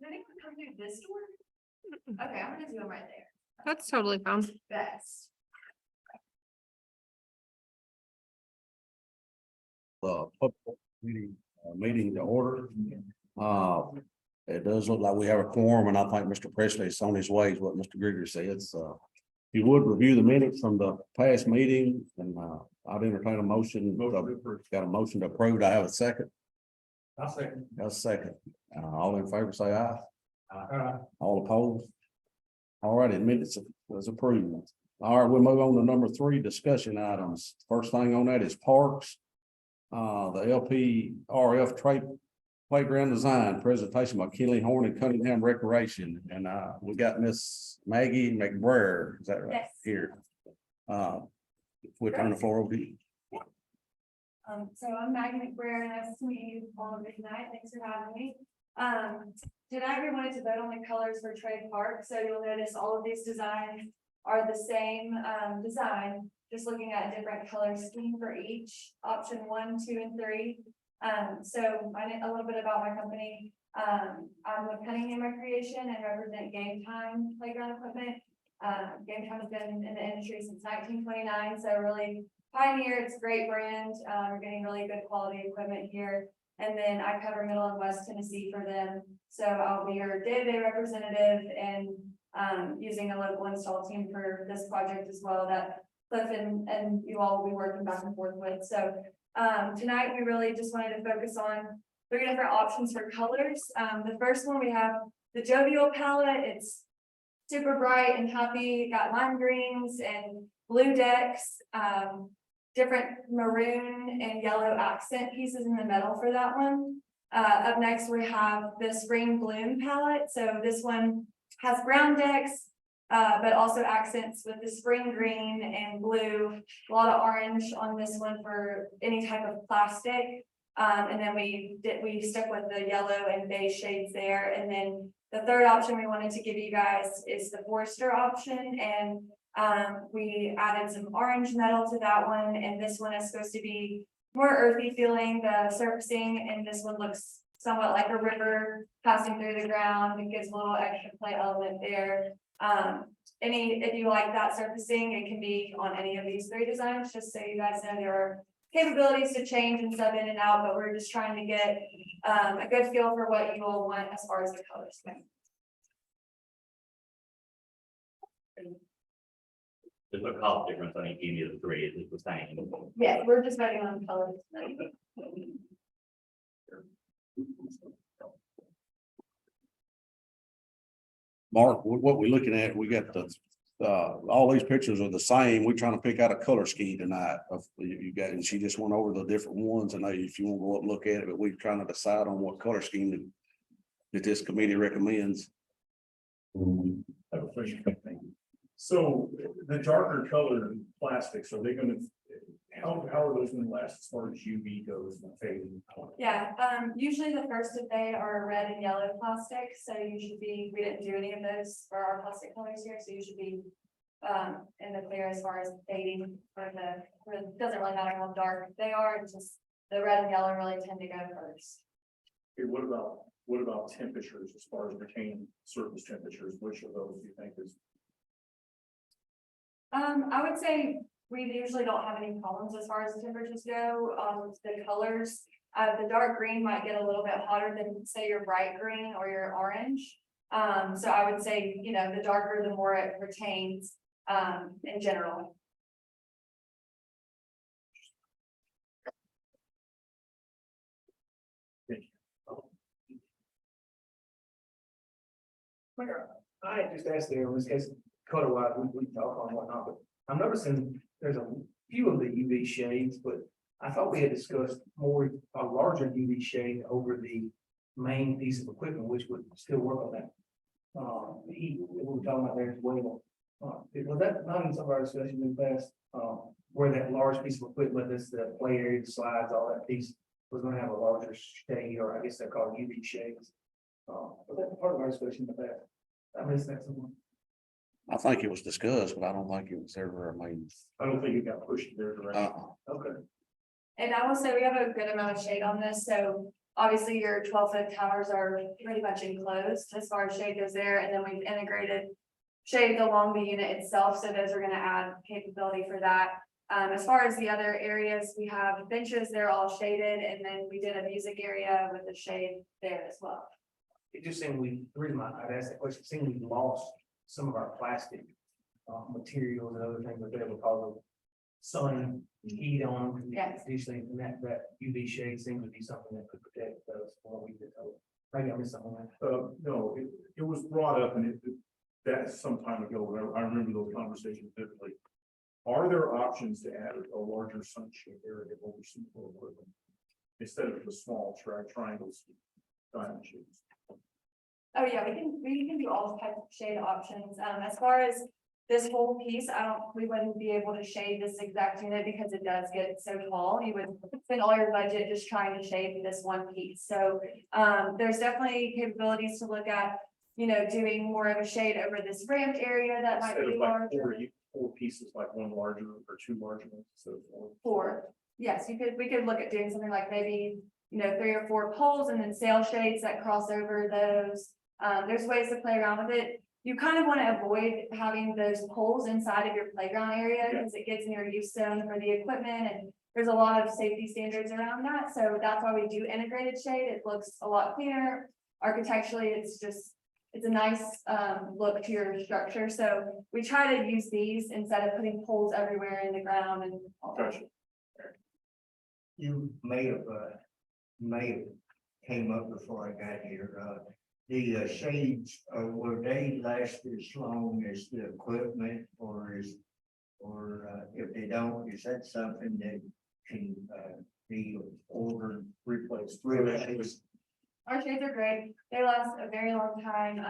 Did anyone come through this door? Okay, I'm gonna do them right there. That's totally fine. Best. Public meeting to order. It does look like we have a quorum, and I think Mr. Presley is on his way, is what Mr. Grigger said. So if you would review the minutes from the past meeting, and I'd entertain a motion. Got a motion to approve. Do I have a second? I'll second. Got a second. All in favor, say aye. Aye. All opposed? All right, minutes was approved. All right, we'll move on to number 3, discussion items. First thing on that is parks. The LPRF trade playground design presentation by Kelly Horn and Cunningham Recreation. And we got Miss Maggie McBrayer, is that right? Yes. Here. We'll turn the floor over to you. So I'm Maggie McBrayer, nice to meet you all tonight, thanks for having me. Tonight we wanted to vote on the colors for Trade Park, so you'll notice all of these designs are the same design, just looking at a different color scheme for each, option 1, 2, and 3. So I know a little bit about my company. I'm with Cunningham Recreation and represent Game Time Playground Equipment. Game Time has been in the industry since 1929, so really pioneer. It's a great brand. We're getting really good quality equipment here. And then I cover Middle and West Tennessee for them. So I'll be your day-to-day representative and using a local install team for this project as well that Cliff and you all will be working back and forth with. So tonight we really just wanted to focus on 3 different options for colors. The first one, we have the Jovial palette. It's super bright and happy, got lime greens and blue decks, different maroon and yellow accent pieces in the middle for that one. Up next, we have the Spring Bloom palette. So this one has brown decks, but also accents with the spring green and blue, a lot of orange on this one for any type of plastic. And then we stuck with the yellow and beige shades there. And then the third option we wanted to give you guys is the Forester option. And we added some orange metal to that one. And this one is supposed to be more earthy feeling, the surfacing. And this one looks somewhat like a river passing through the ground. It gives a little extra play element there. If you like that surfacing, it can be on any of these 3 designs, just so you guys know there are capabilities to change and sub in and out, but we're just trying to get a good feel for what you all want as far as the colors go. There's a cost difference on any of the 3, is it the same? Yeah, we're just voting on colors tonight. Mark, what we're looking at, we got the, all these pictures are the same. We're trying to pick out a color scheme tonight of you got, and she just went over the different ones. And if you want to go up and look at it, but we're trying to decide on what color scheme that this committee recommends. I have a question. So the darker colored plastics, are they gonna, how are those gonna last as far as UV goes and fading? Yeah, usually the first of they are red and yellow plastic, so you should be, we didn't do any of those for our plastic colors here, so you should be in the clear as far as fading for it doesn't really matter how dark they are, it's just the red and yellow really tend to go first. Okay, what about temperatures as far as retaining surface temperatures? Which of those do you think is? I would say we usually don't have any problems as far as the temperatures go. The colors, the dark green might get a little bit hotter than say your bright green or your orange. So I would say, you know, the darker, the more it retains, in general. I just asked there, in this case, color wise, we talk on whatnot, but I'm noticing there's a few of the UV shades, but I thought we had discussed a larger UV shade over the main piece of equipment, which would still work on that. Heat that we were talking about there as well. Was that not in some of our discussions in the past, where that large piece of equipment, that's the play area, the slides, all that piece was gonna have a larger shade, or I guess they're called UV shades. Was that part of our discussion in the past? I missed that somewhere. I think it was discussed, but I don't think it was ever, I don't think it got pushed in their direction. Okay. And I will say we have a good amount of shade on this, so Obviously, your 12-foot towers are pretty much enclosed as far as shade goes there, and then we've integrated shades along the unit itself, so those are gonna add capability for that. As far as the other areas, we have benches, they're all shaded, and then we did a music area with a shade there as well. It just seemed the reason I'd asked that question, it seemed we lost some of our plastic materials and other things like that because of sun, heat on. Yes. These things, and that UV shade seems to be something that could protect those from what we did. Maybe I missed something on that. No, it was brought up and that's some time ago, and I remember those conversations vividly. Are there options to add a larger sunshade area over some equipment? Instead of the small triangles, diamond shades? Oh, yeah, we can do all types of shade options. As far as this whole piece, we wouldn't be able to shade this exact unit because it does get so tall. You would spend all your budget just trying to shade this one piece. So, there's definitely capabilities to look at, doing more of a shade over this ramped area that might Instead be of like larger. four pieces, like one larger or two larger ones, so. Four, yes, we could look at doing something like maybe, 3 or 4 poles and then sail shades that cross over those. There's ways to play around with it. You kind of want to avoid having those poles inside of your playground area because it gets in your use zone for the equipment, and there's a lot of safety standards around that. So that's why we do integrated shade. It looks a lot cleaner. Architecturally, it's a nice look to your structure. So we try to use these instead of putting poles everywhere in the ground and all that. Gotcha. You may have came up before I got here, the shades, will they last as long as the equipment or if they don't, is that something that can, be ordered, Replaced. replaced? Our shades are great. They last a very long time.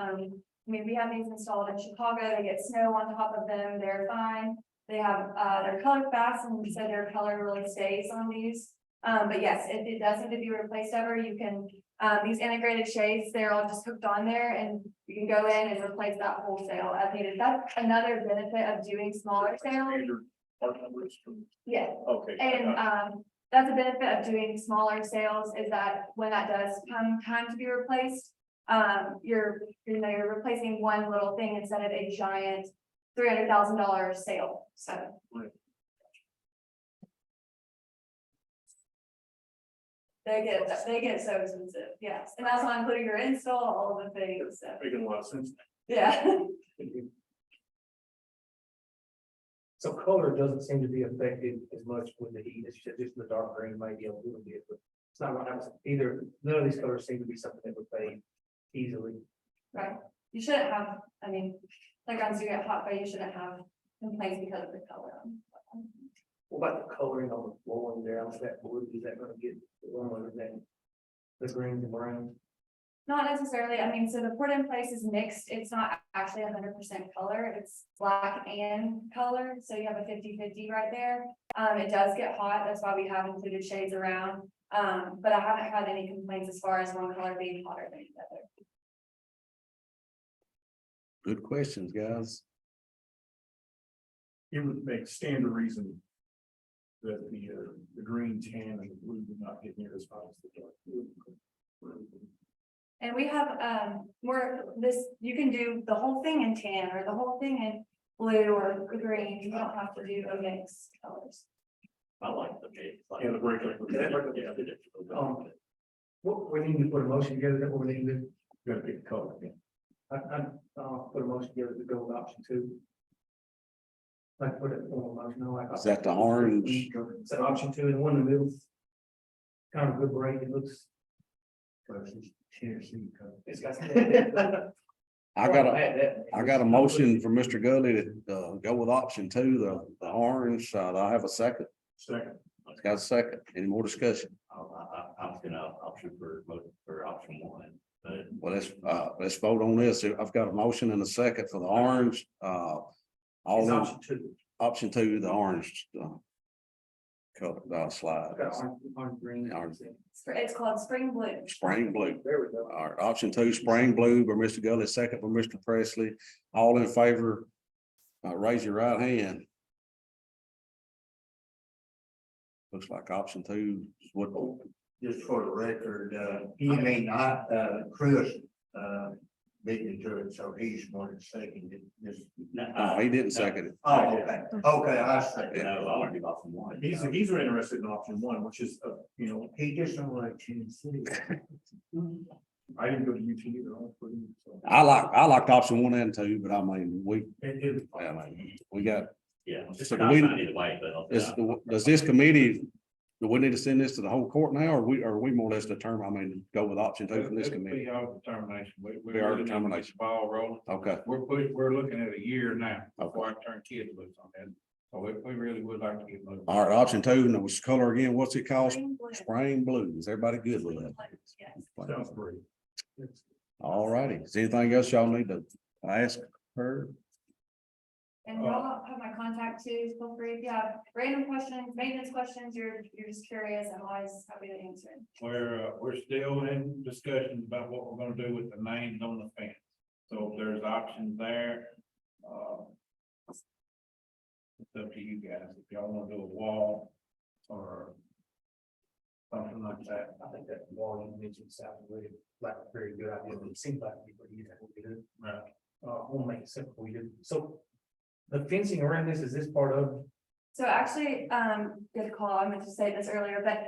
We have these installed in Chicago. They get snow on top of them. They're fine. They have, they're color fast, and so their color really stays on these. But yes, if it does need to be replaced ever, you can, these integrated shades, they're all just hooked on there, and you can go in and replace that wholesale as needed. That's another benefit of doing smaller sales. Standard part numbers from- Yeah. Okay. And that's a benefit of doing smaller sales, is that when that does come time to be replaced, you're replacing one little thing instead of a giant $300,000 sale. So they get so expensive, yes, and that's not including your install, all of the things. So Making a lot of sense. yeah. So color doesn't seem to be affected as much with the heat, it's just the dark green maybe a little bit, but it's not gonna have either, none of these colors seem to be something that would fade easily. Right, you shouldn't have, playgrounds do get hot, but you shouldn't have complaints because of the color. What about the coloring on the floor and down, is that blue, is that gonna get warmer than that? The green and brown? Not necessarily, so the port in place is mixed, it's not actually 100% color, it's black and color, so you have a 50-50 right there. It does get hot, that's why we have included shades around, but I haven't had any complaints as far as one color being hotter than the other. Good questions, guys. It would make standard reason that the green, tan, and the blue would not get near as hot as the dark blue. And we have, you can do the whole thing in tan or the whole thing in blue or green, you don't have to do a mix colors. I like the shade. Yeah, the break. Yeah. What, we need to put a motion together, that what we need to do, Gotta pick a color, yeah. I put a motion together to go with option 2. Like put it on a motion, I like. Is that the orange? It's an option 2 and the one in the middle. Kind of a good break, it looks. Versus Tennessee color. It's got. I got a motion for Mr. Gully to go with option 2, the orange. I have a second. Second. Got a second. Any more discussion? I'm gonna option for option 1, but Well, let's vote on this. I've got a motion and a second for the orange. All It's in option 2. option 2, the orange color slide. Got orange, green. Orange. It's called spring blue. Spring blue. There we go. All right, option 2, spring blue by Mr. Gully, second by Mr. Presley. All in favor, raise your right hand. Looks like option 2 is what just for the record, he may not, Chris, beat me to it, so he's more than seconded this. No, he didn't second it. Oh, okay, I see. No, I want to do option one. He's interested in option one, which is, you know, He just don't like Tennessee. I didn't go to UT either. I went for you, so. I liked option 1 and 2, but I mean, It- I mean, we got, Yeah. It's So not we- either way, but. does this committee, do we need to send this to the whole court now, or we more or less determine, I mean, go with option 2 from this committee? Our determination. Be our determination. Ball rolling. Okay, We're looking at a year now before I turn kids loose on that. So we really would like to get moving. all right, option 2, and it was color again, what's it called? Spring blue. Spring blue, is everybody good with that? Yes. Sounds great. All righty, is there anything else y'all need to ask her? And y'all have my contact too, feel free if you have random questions, maintenance questions, you're just curious, I'm always happy to answer. We're still in discussions about what we're gonna do with the names on the fence. So if there's options there, it's up to you guys. If y'all wanna do a wall or something like that. I think that wall you mentioned sounded really like a very good idea, but it seems like people use that would be good. Right. We'll make it simple for you. So the fencing around this, is this part of? So actually, good call, I meant to say this earlier, but,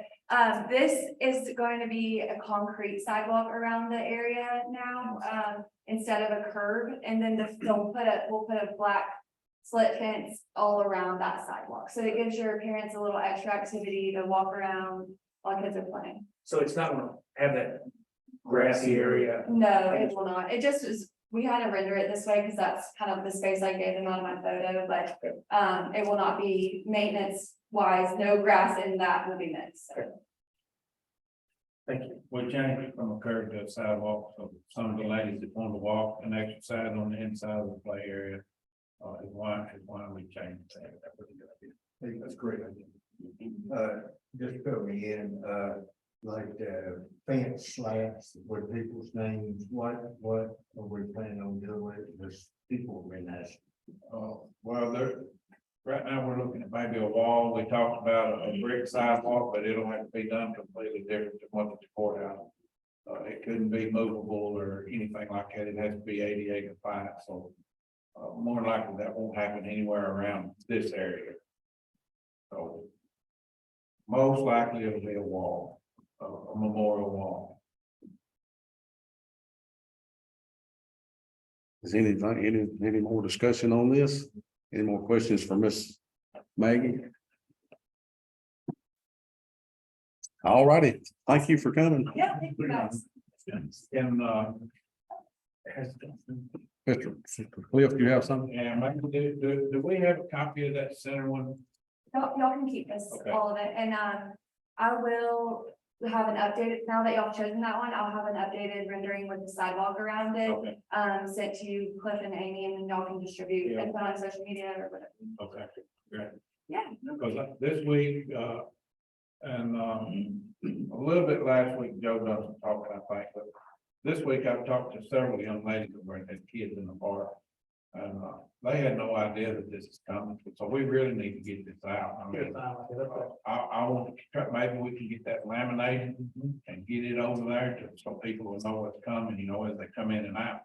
this is going to be a concrete sidewalk around the area now, instead of a curb, and then we'll put a black slit fence all around that sidewalk, so it gives your parents a little extra activity to walk around while kids are playing. So it's not gonna have that grassy area. No, it will not, it just is, we had to render it this way, because that's kind of the space I gave them on my photo, but, it will not be maintenance wise, no grass in that will be mixed, so. Thank you. We changed it from a curb to a sidewalk, so some of the ladies that want to walk and exercise on the inside of the play area. Is why we changed that. That was a good idea. I think that's a great idea. Just put me in, like, fence slabs with people's names, what are we planning on doing with it? Because people have been asking. Well, right now, we're looking at maybe a wall. We talked about a brick sidewalk, but it'll have to be done completely different than what the courthouse. It couldn't be movable or anything like that. It has to be ADA compliant, so. More likely that won't happen anywhere around this area. So. Most likely it'll be a wall, a memorial wall. Is any more discussion on this? Any more questions for Miss Maggie? All righty, thank you for coming. Yeah, thank you guys. And, Mr. Cliff, do you have something? and maybe do we have a copy of that center one? Y'all can keep this, Okay. all of it, and, I will have an updated, now that y'all have chosen that one, I'll have an updated rendering with the sidewalk around it. Okay, Sent to Cliff and Amy, and then y'all can distribute Yeah. it on social media or whatever. okay, great. Yeah. Because this week, and, a little bit last week, Joe doesn't talk, I think, but this week I've talked to several young ladies who had kids in the park. And, they had no idea that this is coming, so we really need to get this out. I mean, I want to try, maybe we can get that laminated and get it over there so people will know what's coming, you know, as they come in and out.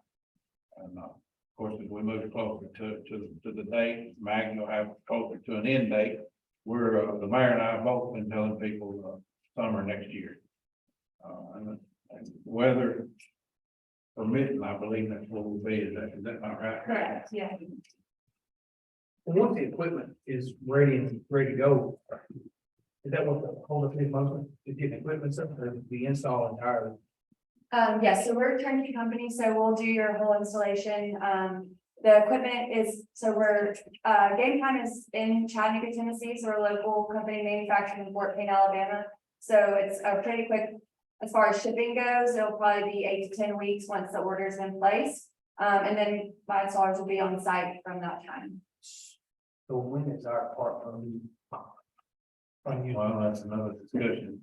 And, of course, as we move closer to the date, Maggie will have closer to an end date. We're, the mayor and I have both been telling people, summer next year. And weather permitting, I believe that's what we'll be, is that not right? Correct, yeah. Once the equipment is ready to go, is that what the whole thing mostly, is getting equipment stuff, or the install entirely? Yes, so we're a turnkey company, so we'll do your whole installation. The equipment is, so we're, Game Time is in Chattanooga, Tennessee, so we're a local company manufactured in Fort Payne, Alabama. So it's a pretty quick, as far as shipping goes, it'll probably be 8 to 10 weeks once the order's in place. And then my installers will be on site from that time. So when is our part from you? Well, that's another discussion,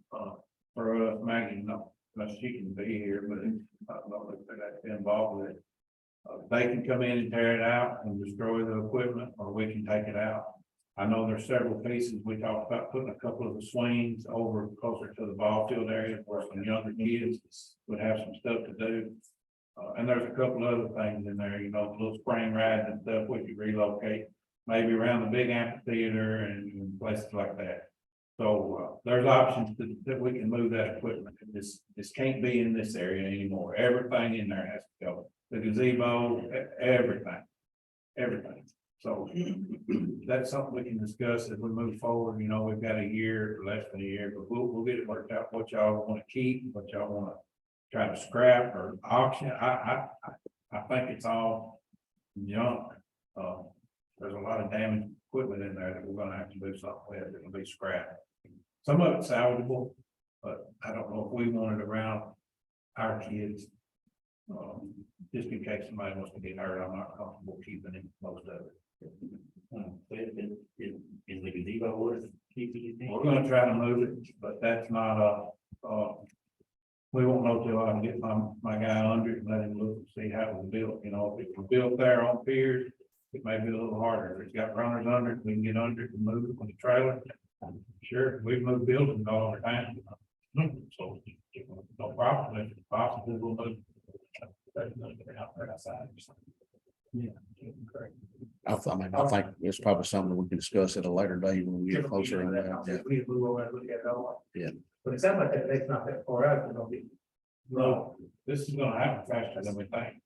for us, Maggie, no, she can be here, but I don't know if they're actually involved with it. They can come in and tear it out and destroy the equipment, or we can take it out I know there's several pieces, we talked about putting a couple of the swings over closer to the ball field area where some younger kids would have some stuff to do. And there's a couple other things in there, you know, little spring rides and stuff we could relocate, maybe around the big amphitheater and places like that. So, there's options that we can move that equipment. This can't be in this area anymore. Everything in there has to go. The gazebo, everything. So that's something we can discuss as we move forward. You know, we've got a year, less than a year, but we'll get it worked out, what y'all want to keep, what y'all want to try to scrap or auction. I think it's all junk. There's a lot of damaged equipment in there that we're gonna have to do something with. It'll be scrapped. Some of it's salvageable, but I don't know if we want it around our kids. Just in case somebody wants to get hurt, I'm not comfortable keeping it, most of it. Is the gazebo worth keeping, you think? We're gonna try to move it, but that's not we won't know till I can get my guy under it and let him look and see how it was built, you know, if it was built there on piers, it may be a little harder. If it's got runners under it, we can get under it and move it with the trailer. Sure, we've moved buildings all the time. So, no problem, if it's possible, we'll move. Yeah. Correct. I think it's probably something we can discuss at a later date when we get closer. We need to move over and look at it all. Yeah. But it sounds like that's not that far out, it's gonna be. No, this is gonna happen faster than we think.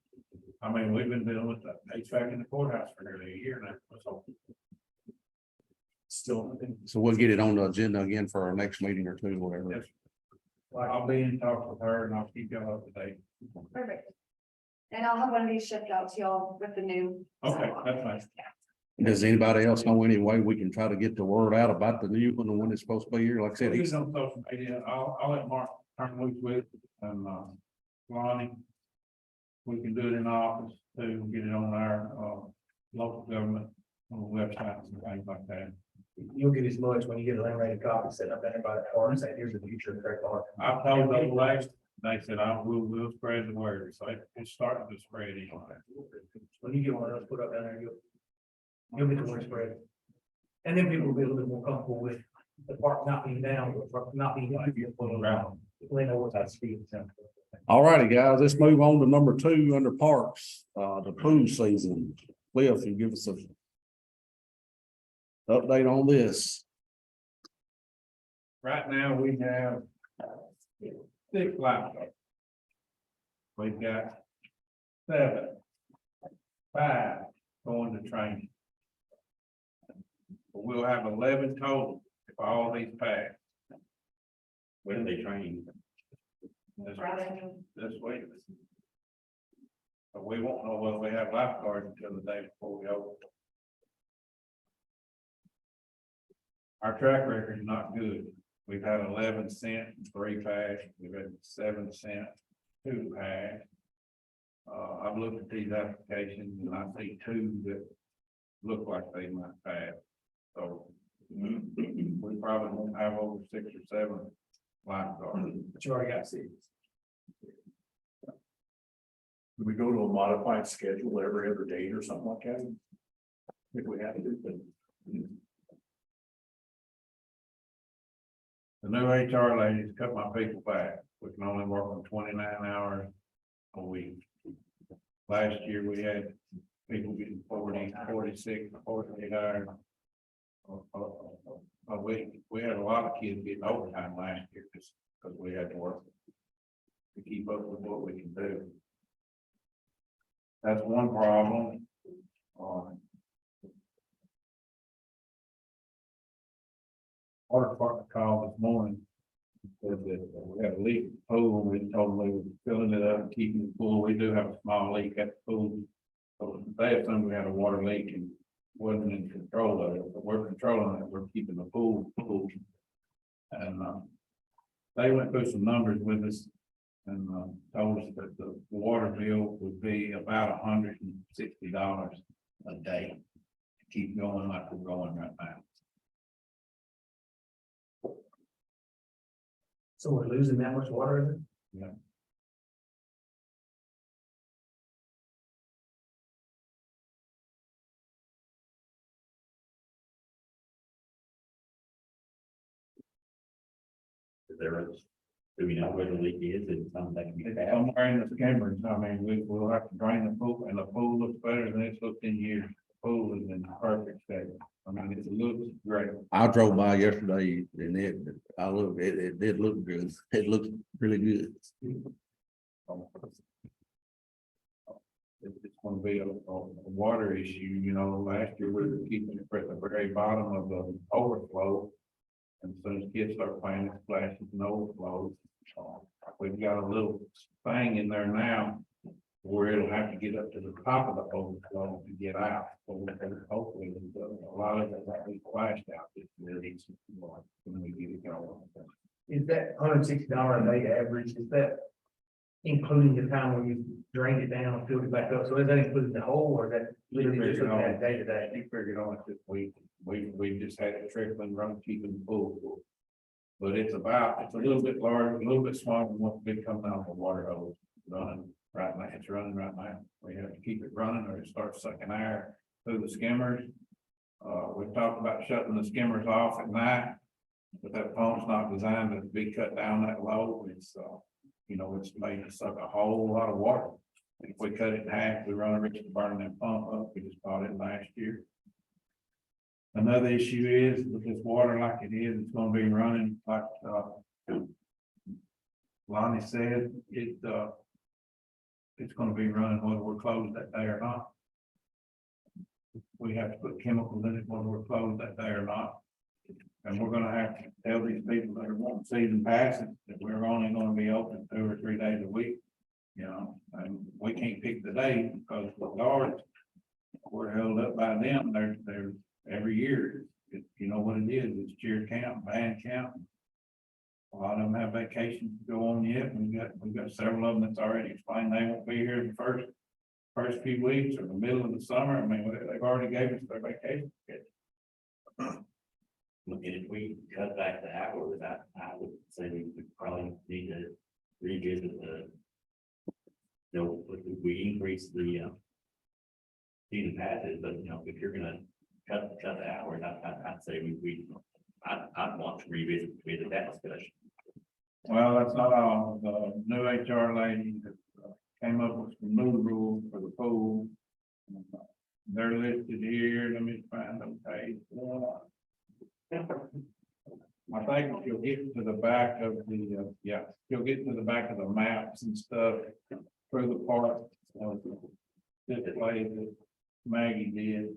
I mean, we've been dealing with the HVAC in the courthouse for nearly a year now, so. Still, So we'll get it on the agenda again for our next meeting or two, whatever. yes. I'll be in talk with her and I'll keep y'all up to date. Perfect. And I'll have one of these shipped out to y'all with the new. Okay, that's fine. Does anybody else know any way we can try to get the word out about the new one, the one that's supposed to be here? Like I said, He's on social media. I'll let Mark turn loose with and Lonnie. We can do it in the office too, get it on our local government on the websites and things like that. You'll get as much when you get a laminated copy set up there by the car and say, here's the future of their car. I told them last, they said, we'll spread the word, so it's starting to spread anyway. When you get one of those put up down there, you'll get the word spread. And then people will be a little bit more comfortable with the park not being down, the park not being. Around. They know what that speed is. all righty, guys, let's move on to number 2 under parks, the pool season. Cliff, you give us a update on this. Right now, we have 6 lifeguards. We've got 7, 5 going to training. We'll have 11 total if all these pass. When are they training? This week. But we won't know whether we have lifeguards until the day before we open. Our track record is not good. We've had 11 cent, 3 pass, we've had 7 cent, 2 pass. I've looked at these applications and I see 2 that look like they might pass. So we probably won't have over 6 or 7 lifeguards. But you already got seats. Do we go to a modified schedule every other date or something like that? If we have to, but. The new HR ladies cut my people back. We can only work on 29 hours a week. Last year, we had people getting 40, 46, 48 hours a week. We had a lot of kids getting overtime last year just because we had to work to keep up with what we can do. That's one problem. Water department called this morning. Said that we had a leak at the pool, and we told them we were filling it up, keeping the pool. We do have a small leak at the pool. So they assumed we had a water leak and wasn't in control of it, but we're controlling it. We're keeping the pool full. And they went through some numbers with us and told us that the water bill would be about $160 a day to keep going like we're going right now. So we're losing that much water, is it? Yeah. there is, do we know where the leak is and something that can be It's bad? somewhere in the skimmers. I mean, will have to drain the pool, and the pool looks better than it's looked in years. The pool is in perfect state. I mean, it looks great. I drove by yesterday and it did look good. It looked really good. It's gonna be a water issue, you know, last year we were keeping it at the very bottom of the overflow. And as soon as kids start playing, it splashes and overflows. We've got a little thing in there now where it'll have to get up to the top of the overflow to get out. So hopefully, a lot of it will be splashed out. When we get it going. Is that $160 a day average, is that including the time when you drained it down, filled it back up? So is that including the whole, or is that literally just looking at day to day? He figured on it this week. We just had it trickling, run, keeping the pool full. But it's a little bit larger, a little bit smaller than what's been coming out of the water hose running right now. It's running right now. We have to keep it running or it starts sucking air through the skimmers. We've talked about shutting the skimmers off at night. But that pump's not designed to be cut down that low. It's, you know, it's made to suck a whole lot of water. If we cut it in half, we run a risk of burning that pump up. We just bought it last year. Another issue is with this water like it is, it's gonna be running like, Lonnie said, it's gonna be running whether we're closed that day or not. We have to put chemicals in it whether we're closed that day or not. And we're gonna have to tell these people that are wanting season passes that we're only gonna be open 2 or 3 days a week. You know, and we can't pick the day because the guards, we're held up by them. They're every year. You know what it is, it's cheer camp, band camp. A lot of them have vacations to go on yet. We've got several of them that's already explained they won't be here the first few weeks or the middle of the summer. I mean, they've already gave us their vacation. And if we cut back the hours, I would say we would probably need to revisit we increase the season passes, but you know, if you're gonna cut the hours, I'd say I'd want to revisit that discussion. Well, that's not all. The new HR lady that came up with some new rules for the pool. They're listed here. Let me find them page. I think if you'll get to the back of the, you'll get to the back of the maps and stuff through the park. Display that Maggie did.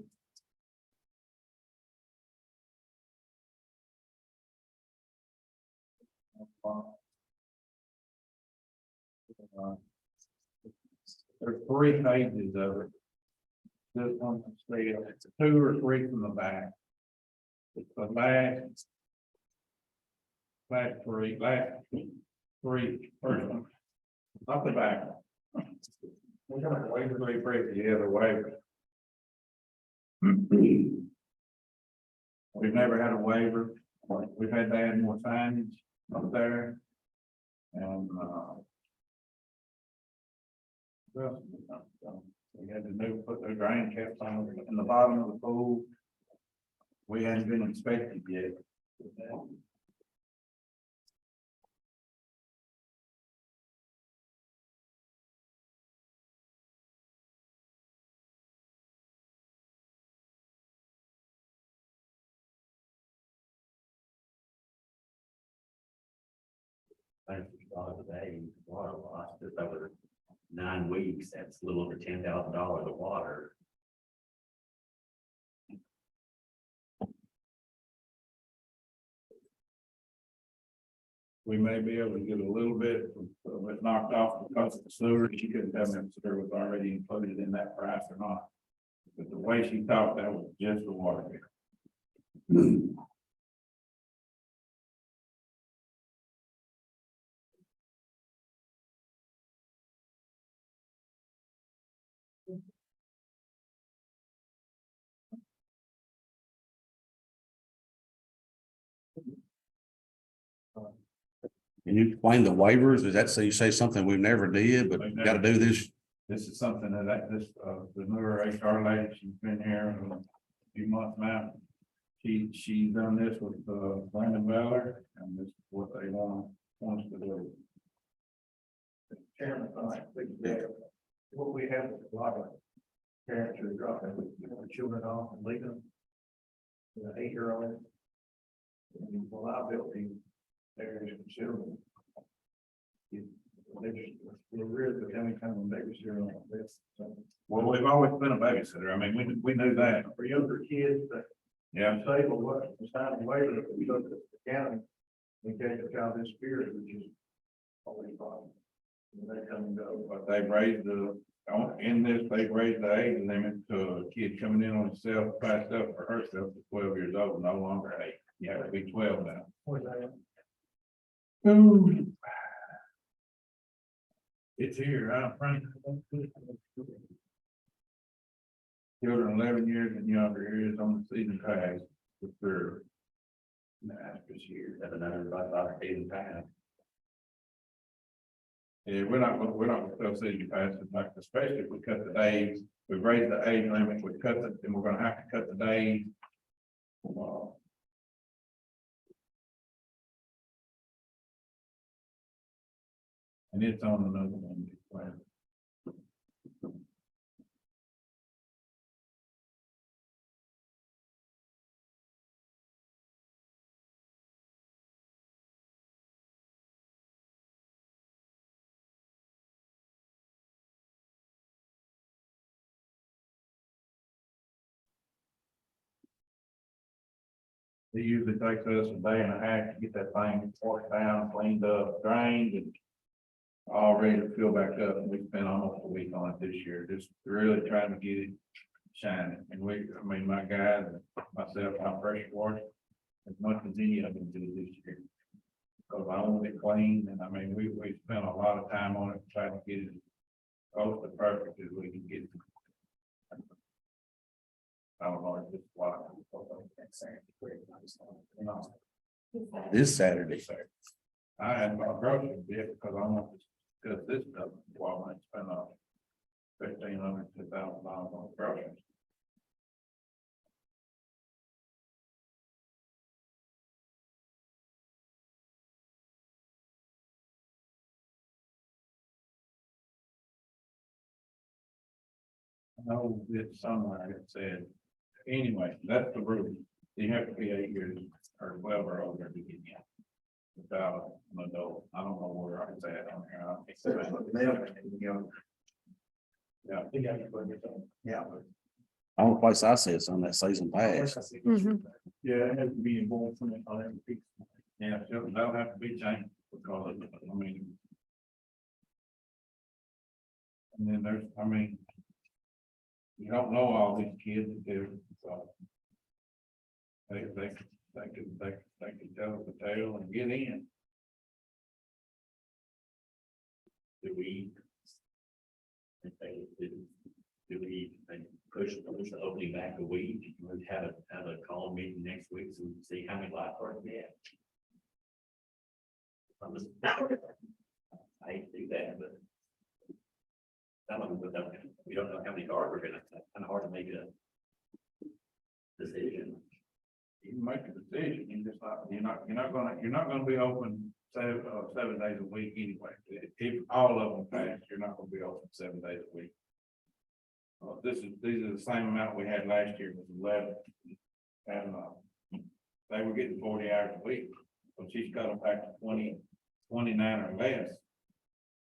There's 3 pages of it. This one's it's 2 or 3 from the back. It's the last 3, first one, not the back. We're gonna waiver really briefly, the waiver. We've never had a waiver. We've had to add more signage up there. And, well, we had to put the drain caps on in the bottom of the pool. We hadn't been inspected yet. $150 a day in water loss, just over 9 weeks, that's a little over $10,000 of water. We may be able to get a little bit of it knocked off because of the sewer. She couldn't tell me if the sewer was already included in that price or not. But the way she thought that was just the water bill. Can you explain the waivers? Is that so you say something we've never did, but gotta do this? This is something the newer HR lady, she's been here a few months now. She's done this with, Brandon Valor, and this is what they want us to do. Chairman, I think that what we have is a lot of parents who are dropping their children off and leaving them. The 8-year-old. And the liability there is considerable. We're really becoming kind of a babysitter on this. So Well, we've always been a babysitter. I mean, we knew that. for younger kids that Yeah. say, well, what, it's time to wait, if we look at the county, we take a child in spirit, which is always fine. And they come and go. But they've raised in this, they've raised the age limit to a kid coming in on himself, passed up for herself to 12 years old, no longer 8. You have to be 12 now. What's that? It's here, I'm trying. Children 11 years and younger here is on the season pass with their. This year. That's another about 8 Yeah, we're not gonna sell season passes, like especially if we cut the days, we've raised the age limit, we cut it, and we're gonna have to cut the days. And it's on another one. It usually takes us a day and a half to get that thing washed down, cleaned up, drained, and all ready to fill back up. And we spent almost a week on it this year, just really trying to get it shining. And my guys and myself, I'm pressure washed as much as any of them did this year. Because I want it clean, and we spent a lot of time on it, trying to get it close to perfect as we can get. I don't know, it's just a lot. This Saturday. I had my grocery bill because I want to discuss this stuff while I spend $1,500 to $2,000 on groceries. I know it's somewhere it said, anyway, that's the rule. You have to be 8 years or 12 or older to get in. Without an adult, I don't know where it's at on here. I think so. Yeah. Yeah. Only place I see it's on that season pass. Yeah, it has to be involved from it on every piece. Yeah, so that'll have to be changed because, and then there's, you don't know all these kids that do, so. They can tell us the tale and get in. Do we? Do we push the opening back a week? We'll have a call meeting next week, so we can see how many lifeguards we have. I hate to do that, but. Some of them, we don't know how many guards we're gonna, it's kind of hard to make a decision. You can make a decision, you're not gonna be open 7 days a week anyway. If all of them pass, you're not gonna be open 7 days a week. These are the same amount we had last year, was 11. And, they were getting 40 hours a week, so she's got them back to 29 or less.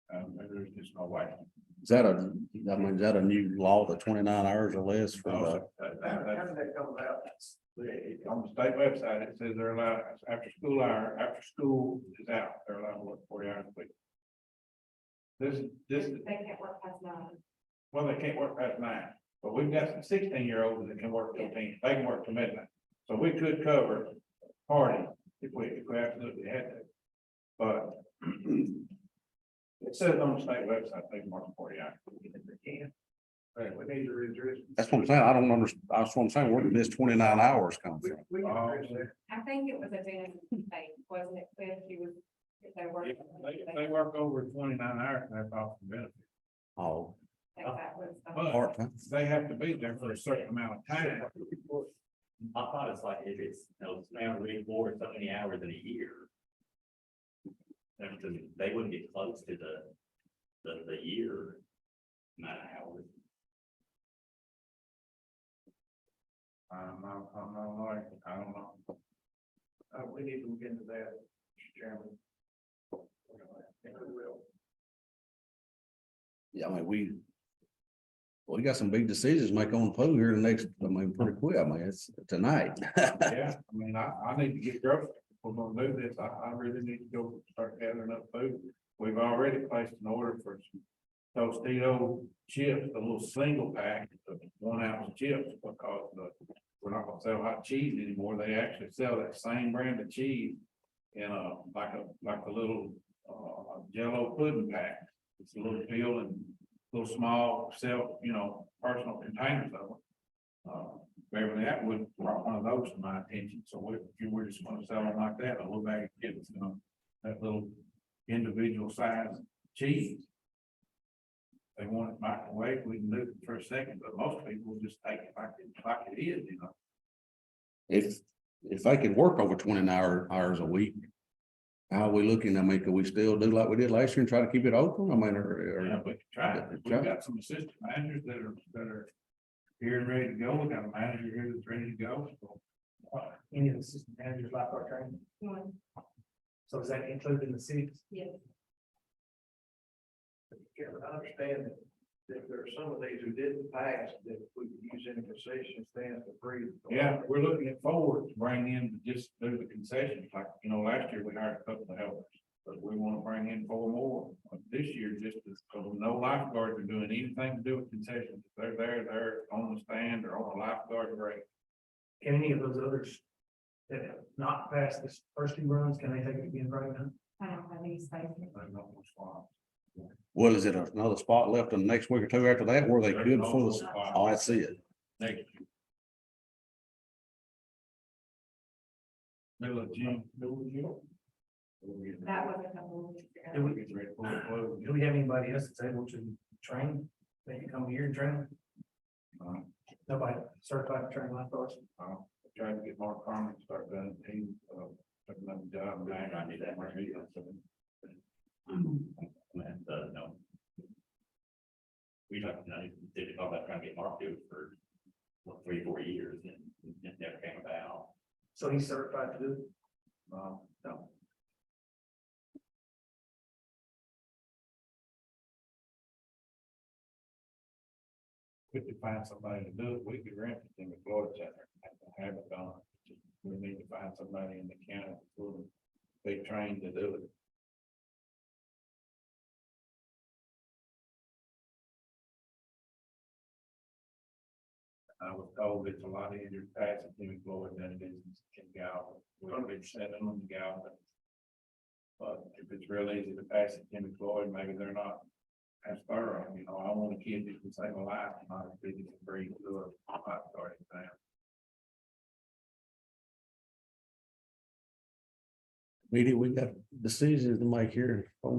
There's just no way. Is that is that a new law, the 29 hours or less for the? How did that come about? On the state website, it says they're allowed after school is out, they're allowed to work 40 hours a week. This, They can't work past 9. well, they can't work past 9, but we've got some 16-year-olds that can work till 10, they can work till midnight. So we could cover party if we absolutely had to. But it says on the state website, they can work 40 hours. They can. Right, we need to redress. That's what I'm saying. I don't understand. That's what I'm saying. Where did this 29 hours come from? We can address that. I think it was a benefit thing, wasn't it, Cliff? If they work. If they work over 29 hours, that's off the benefit. Oh, That was. But part-time. they have to be there for a certain amount of time. I thought it's like if it's, around 3, 4, so many hours in a year. Then they wouldn't get close to the year amount of hours. I'm not like, I don't know. We need to look into that, Mr. Chairman. I think we will. Yeah, I mean, we got some big decisions to make on the pool here the next, I mean, pretty quick. I mean, it's tonight. Yeah, I mean, I need to get groceries. If we're gonna do this, I really need to go start gathering up food. We've already placed an order for some Tostito chips, a little single pack of 1 ounce chips, because we're not gonna sell hot cheese anymore. They actually sell that same brand of cheese in like a little Jell-O pudding pack. It's a little pill and little small personal containers of them. Beverly Atwood brought one of those to my attention, so we're just gonna sell them like that, a little bag of chips, that little individual size cheese. They want it microwave, we can do it for a second, but most people just take it like it is, If they could work over 20 hours a week, how are we looking? I mean, could we still do like we did last year and try to keep it open? I mean, Yeah, we can try it. We've got some assistant managers that are here and ready to go. We got a manager here that's ready to go. So, Any of the assistant managers lifeguard training, so is that included in the cities? Yes. yeah, but I understand that there are some of these who didn't pass, that we could use any concession stands for free. Yeah, we're looking at forward to bring in, just do the concessions, like, last year we hired a couple of helpers. But we want to bring in 4 more this year, just because no lifeguards are doing anything to do with concessions. If they're there, they're on the stand or on a lifeguard break. Can any of those others that have not passed this first 2 runs, can they take it again right now? I don't have any space. There's no more spots. well, is it another spot left in the next week or 2 after that where they There's could no for more the, spots. oh, I see it. Next. Middle of June. That was a couple of weeks Do ago. we, do we have anybody else that's able to train, that can come here and train? Nobody certified to train lifeguards? Trying to get Mark Carmen to start doing it. He's took another job. Man, I need that much. No. We talked, did talk about trying to get Mark to do it for 3, 4 years and it never came about. So he's certified to do it? No. We could find somebody to do it, we could rent it in the Floyd Center, have it done. We need to find somebody in the county who they trained to do it. I was told it's a lot easier to pass it in Floyd than it is in Galvin. We're 100% on Galvin. But if it's real easy to pass it in Floyd, maybe they're not as thorough. I want a kid that can save a life, not a kid that can breathe through a lifeguard exam. Media, we got decisions to make here. Are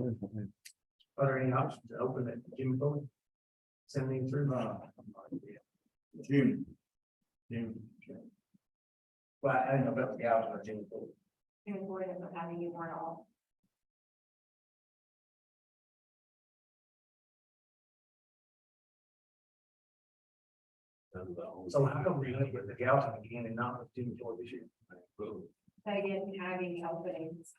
there any options to open that Jimmy Foley? Send me through, June. well, I didn't know about the gals or Jimmy Foley. And we're going to having you worn all. So how come we look at the gals again and not with Jimmy Foley this year? They didn't have any openings.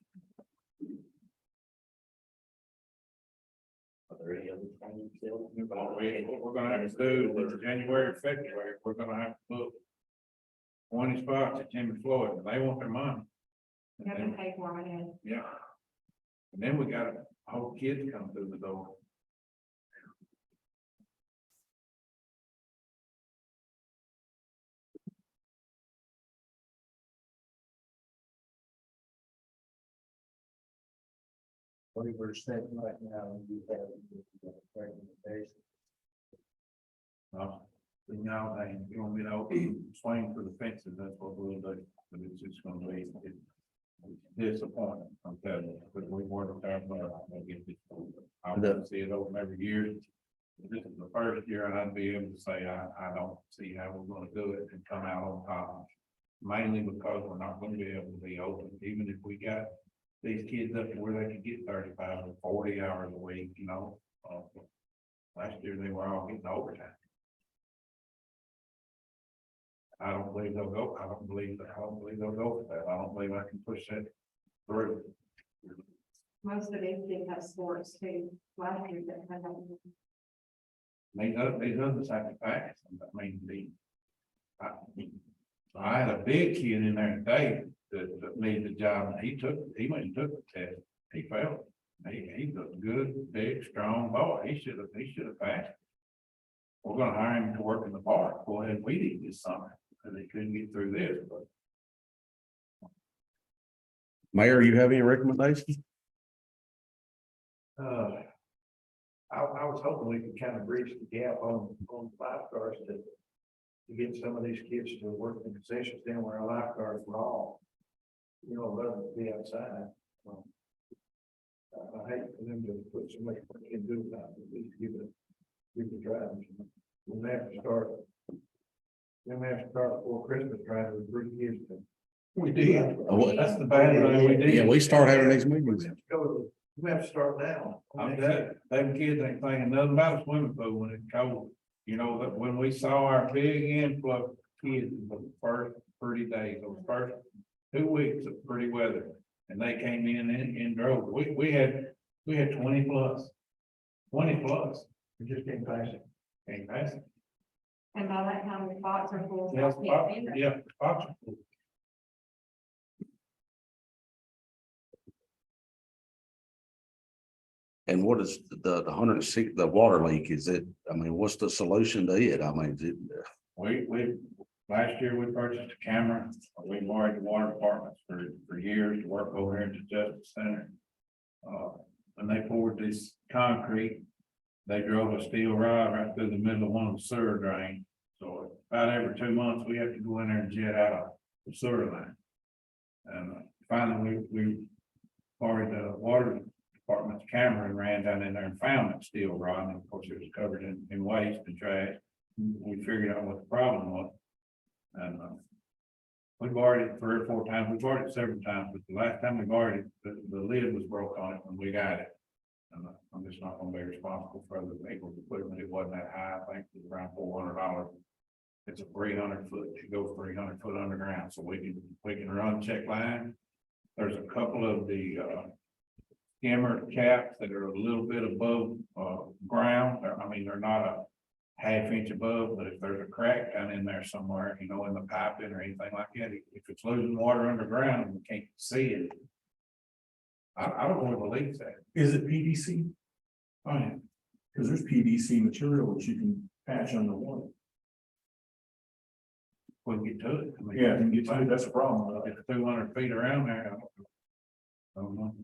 Are there any other training still? What we're gonna have to do in January, February, we're gonna have to book 20 spots at Jimmy Floyd, and they want their money. You have to pay for it. Yeah. And then we got a whole kids come through the door. What we're saying right now, you have recommendation. You want me to open swing for the fences, that's what we'll do, but it's just gonna be, it's disappointing, I'm telling you, but we worked hard, I'll get this. I want to see it open every year. This is the first year, and I'd be able to say, I don't see how we're gonna do it and come out on top. Mainly because we're not gonna be able to be open, even if we got these kids up to where they could get 35 or 40 hours a week, you know. Last year they were all getting overtime. I don't believe they'll go, I don't believe they'll go for that. I don't believe I can push that through. Most of these did have sports too, last year that had that. These others have to pass. I mean, I had a big kid in there today that needed the job, and he went and took the test. He failed. He's a good, big, strong boy. He should have passed. We're gonna hire him to work in the park. Go ahead and weed eat this summer, because he couldn't get through this, but Mayor, you have any recommendations? I was hoping we could kind of bridge the gap on lifeguards to get some of these kids to work in concessions down where our lifeguards were all, you know, love to be outside. I hate for them to put somebody can do that, at least give it a try. We'll have to start. Then we have to start before Christmas trying to recruit kids to. we did. what? That's the bad thing we did. Yeah, we start having these meetings. We have to start now. I'm telling you, them kids ain't thinking nothing about a swimming pool when it's cold. You know, that when we saw our big influx of kids in the first 30 days, those first 2 weeks of pretty weather, and they came in droves. We had 20 plus. We just can't pass it. Can't pass it. And by that time, the spots are full. Yeah, spots are full. And what is the 106, the water leak, is it, I mean, what's the solution to it? I mean, is it, Last year we purchased a camera. We borrowed the water departments for years to work over here at the Justice Center. When they poured this concrete, they drove a steel rod right through the middle of one of the sewer drains. So about every 2 months, we have to go in there and jet out of the sewer line. And finally, we borrowed the water department's camera and ran down in there and found that steel rod. And of course, it was covered in waste and trash. We figured out what the problem was. And we borrowed it 3 or 4 times. We borrowed it several times, but the last time we borrowed it, the lid was broke on it when we got it. And I'm just not gonna be responsible for other people's equipment. It wasn't that high. I think it was around $400. It's a 300 foot, it goes 300 foot underground, so we can run check line. There's a couple of the skimmer caps that are a little bit above ground. They're not a ½ inch above, but if there's a crack down in there somewhere, you know, in the piping or anything like that, if it's losing water underground and we can't see it. I don't know where the leak's at. Is it PVC? Oh, yeah. Because there's PVC material that you can patch underwater. We can get to it. I mean, Yeah, and get to it, that's a problem. It's 200 feet around there. I don't know.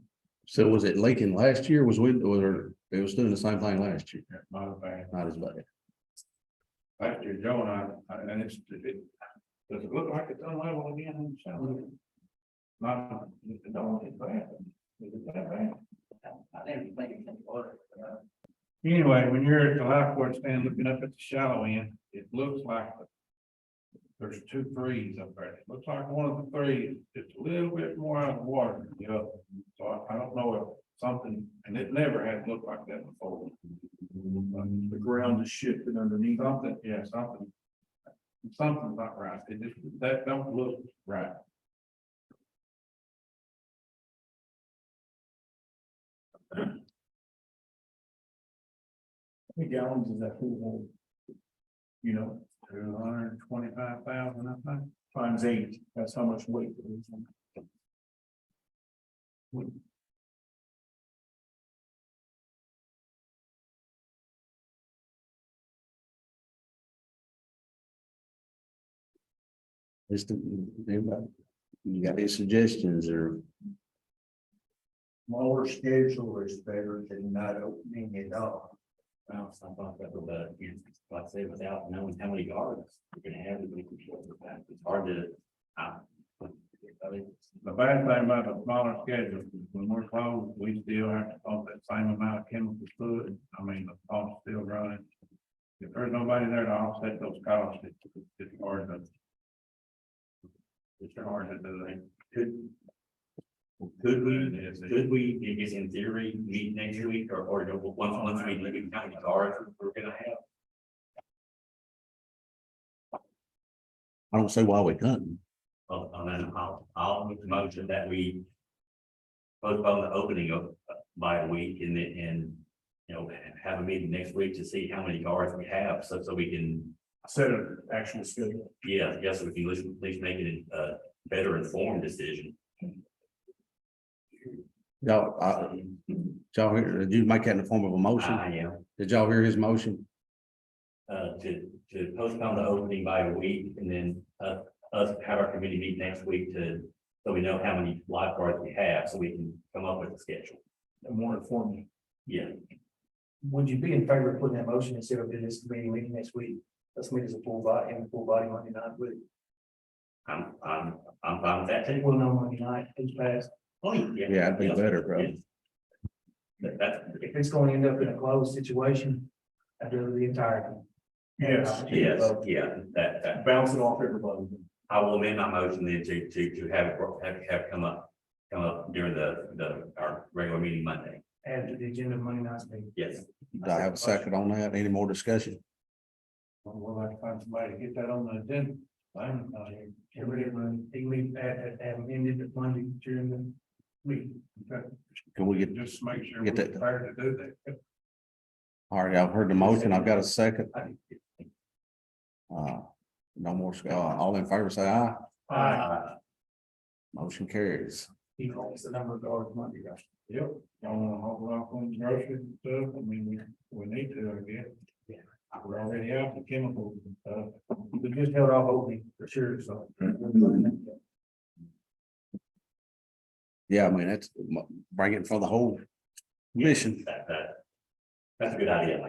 so was it leaking last year? Was it was doing the same thing last year? Not as bad. Not as bad. Last year, Joe and I, and does it look like it's unlevel again? Not, it don't look bad. Is it that bad? I never think it's water. Anyway, when you're at the lifeguard stand looking up at the shallow end, it looks like there's 2 threes up there. It looks like one of the threes, just a little bit more out of the water than the other. So I don't know if something, and it never had looked like that before. The ground is shifted underneath. Something's not right. It just, that don't look right. How many gallons is that pool hold? You know, 225,000, I think. times 8, that's how much weight. it is. Anybody, you got any suggestions or? Smaller schedule is better than not opening it up. Well, so I thought that was, like I say, without knowing how many guards you're gonna have, it's hard to. I mean, The bad thing about the smaller schedule is when we're closed, we still have to pump that same amount of chemical fluid. I mean, the pump's still running. If there's nobody there to offset those costs, it's hard to. It's hard to do that. Could we, I guess in theory, meet next week or once we look at how many cars we're gonna have? I don't see why we couldn't. Well, and then I'll make the motion that we postpone the opening of by a week and then, you know, have a meeting next week to see how many cars we have, so we can, Set an actual schedule. yes, we can at least make it a better informed decision. Y'all hear, did you make that in the form of a motion? I am, Did y'all hear his motion? to postpone the opening by a week and then, us have our committee meet next week so we know how many lifeguards we have, so we can come up with a schedule. And more informed. Yeah, Would you be in favor of putting that motion instead of this committee meeting next week? Let's meet as a full body, Monday night, with, I'm fine with that too. we'll know Monday night, who's passed. Oh, Yeah, it'd be better, bro. That's, If it's going to end up in a closed situation, I'd rather the entirety. Yes, that, bounce it off everybody. I will amend my motion then to have come up during our regular meeting Monday. Add to the agenda of Monday night's meeting. Yes, Do I have a second on that? Any more discussion? We'll have to find somebody to get that on the agenda. I'm not here. Everybody, he leave at ended at Monday during the meeting. Can we get, Just make sure we're Get that- prepared to do that. all right, I've heard the motion. I've got a second. No more, all in favor, say aye. Motion carries. He calls the number of dollars Monday, right? Yep. Y'all wanna hold off on the groceries and stuff? I mean, we need to, I guess. Yeah. We're already out the chemicals and stuff. We just held off opening for sure, so. Yeah, I mean, that's, bring it for the whole mission. that's a good idea.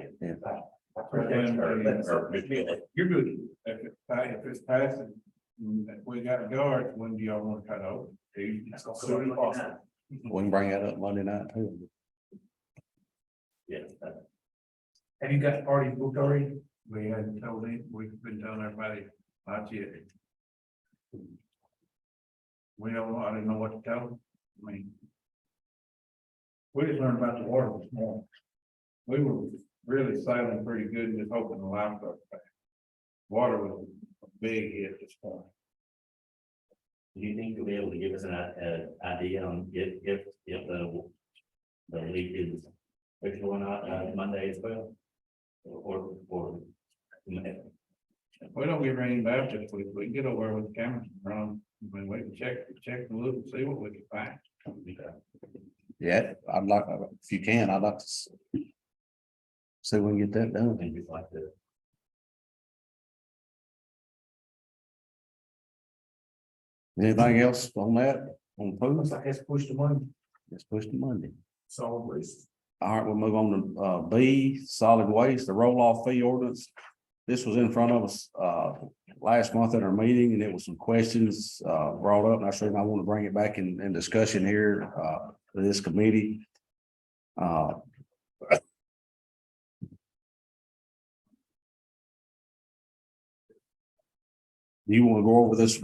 You're good. If it's passing, if we got guards, when do y'all want to cut over? Soon as possible. We can bring that up Monday night too. Yes, Have you got parties booked already? We hadn't told him, we've been telling everybody, not yet. We don't, I didn't know what to tell them. I mean. We just learned about the water this morning. We were really sailing pretty good and just hoping the lifeguard back. Water was a big hit this morning. do you think you'll be able to give us an idea on if the leak is fixed or not, Monday as well? Or We don't get rained out this week. We can get over with the cameras from, I mean, we can check the loop and see what we can find. Yeah, I'd like, if you can, I'd like to see if we can get that done. things like that. Anything else on that? On Looks food? like it's pushed to Monday. Let's push to Monday. Solid waste. All right, we'll move on to B, solid waste, the roll-off fee ordinance. This was in front of us last month at our meeting, and it was some questions brought up, and I sure I want to bring it back in discussion here to this committee. Do you want to go over this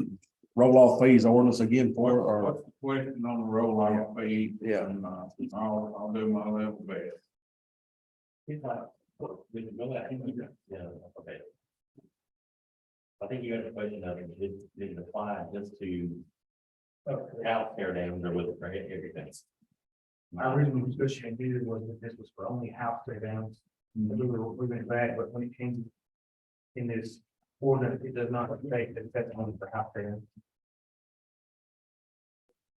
roll-off fees ordinance again for, or? What's the question on the roll off fee? Yeah. And, I'll do my level best. We can go back. Yeah, okay. I think you had a question of, did it apply just to house tear downs or with everything? Our original discussion here was that this was for only house tear downs. We went back, but when it came in this ordinance, it does not state that that's only for house tear downs.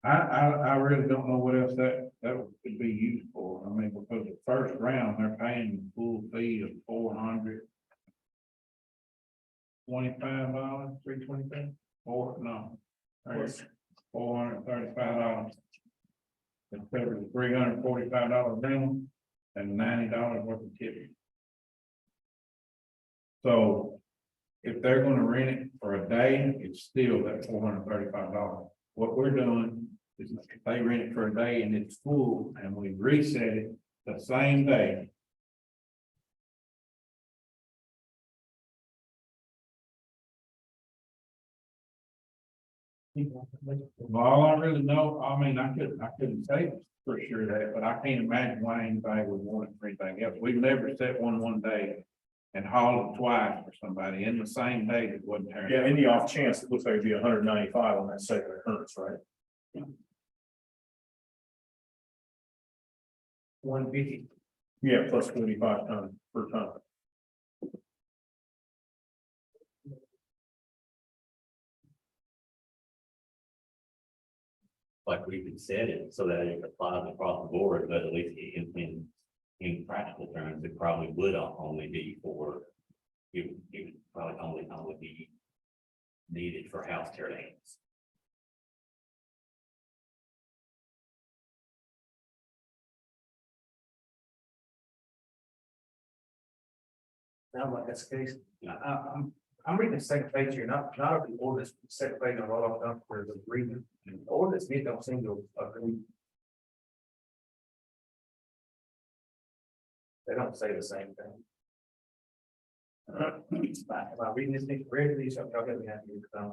I really don't know what else that could be used for. I mean, because the first round, they're paying the full fee of $425, $325, $435. It covers $345 down and $90 worth of tipping. So if they're gonna rent it for a day, it's still that $435. What we're doing is if they rent it for a day and it's full and we reset it the same day. Well, all I really know, I mean, I couldn't say for sure that, but I can't imagine why anybody would want it for anything else. We've never set one day and hauled it twice for somebody in the same day that wasn't tearing. Yeah, in the off chance, it looks like it'd be 195 on that second occurrence, right? 150. Yeah, plus 45 ton per ton. Like we could set it so that it applies across the board, but at least in practical terms, it probably would only be for. It would probably only be needed for house tear downs. Sounds like that's the case. Yeah. I'm reading the second page here, not of the ordinance, the second page on all of them for the agreement. The ordinance, me don't seem to agree. They don't say the same thing. Am I reading this thing correctly? So y'all get me out here.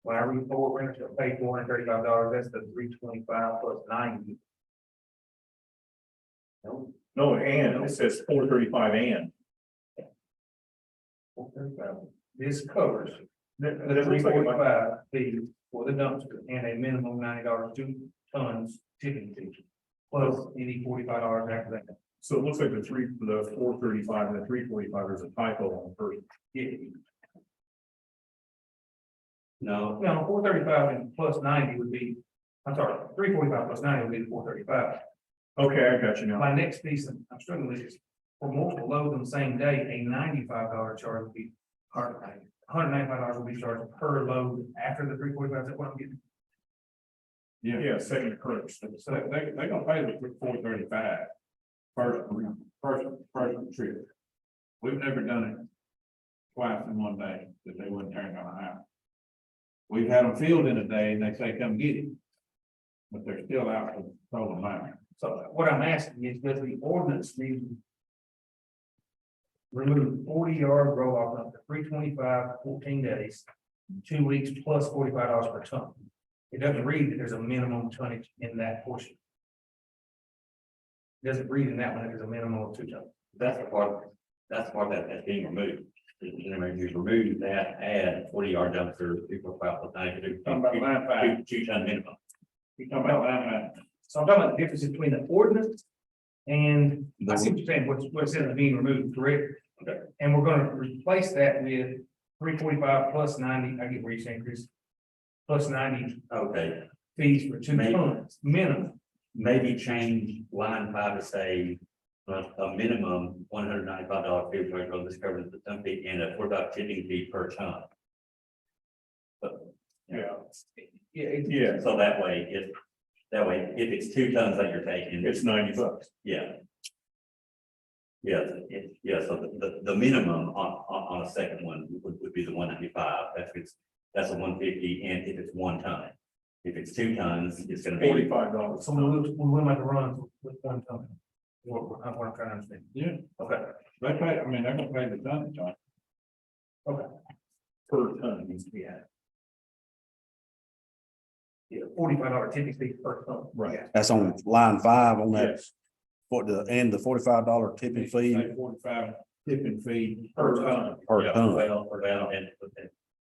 When I read forward, renters shall pay $435, that's the $325 plus 90. No. No, and it says 435 and. $435. This covers the That looks like it might- $345 fee for the dumpster and a minimum $90 2 tons tipping fee. Plus any $45 after that. So it looks like the 435 and the 345 is a typo on the first. Yeah, No, no, 435 and plus 90 would be, I'm sorry, 345 plus 90 would be 435. Okay, I got you now. My next piece, I'm struggling with is for multiple loads on the same day, a $95 charge would be, or $195 will be charged per load after the 345, is that what I'm getting? Yeah, second occurrence. So they gonna pay the 435 first trip. We've never done it twice in one day that they wouldn't turn on a house. We've had them filled in a day and they say, come get it. But they're still out for the total amount. So what I'm asking is, does the ordinance need to remove 40-yard roll off up to 325, 14 days, 2 weeks plus $45 per ton? It doesn't read that there's a minimum tonnage in that portion. It doesn't read in that one that there's a minimum of 2 tons. that's the part that's being removed. You know, you remove that, add 40-yard dumpster, 345 plus 90, Talking about line five. 2 ton minimum. You talking about line five. So I'm talking about the difference between the ordinance and, I see what you're saying, what it says is being removed, correct? Okay. And we're gonna replace that with 345 plus 90, I get where you're saying, Chris. Plus 90 Okay, fees for 2 Maybe. tons, minimum. maybe change line 5 to say a minimum $195 fee for road discovery the ton fee and a 45 tipping fee per ton. Yeah, Yeah, So that way, if it's 2 tons that you're taking, it's $90. yeah. Yeah, so the minimum on a second one would be the 195, that's a 150, and if it's 1 ton. If it's 2 tons, it's gonna be, $45. so we will make a run with 1 ton. What I'm trying to understand. Yeah, Okay, they pay, I mean, they're gonna pay the tonnage on it. Per ton needs to be added. yeah, $45 tipping fee per ton. Right. That's on line 5 on that, Yes, for the, and the $45 tipping fee Say 45 tipping fee per per ton. ton. per yeah, ton. well, and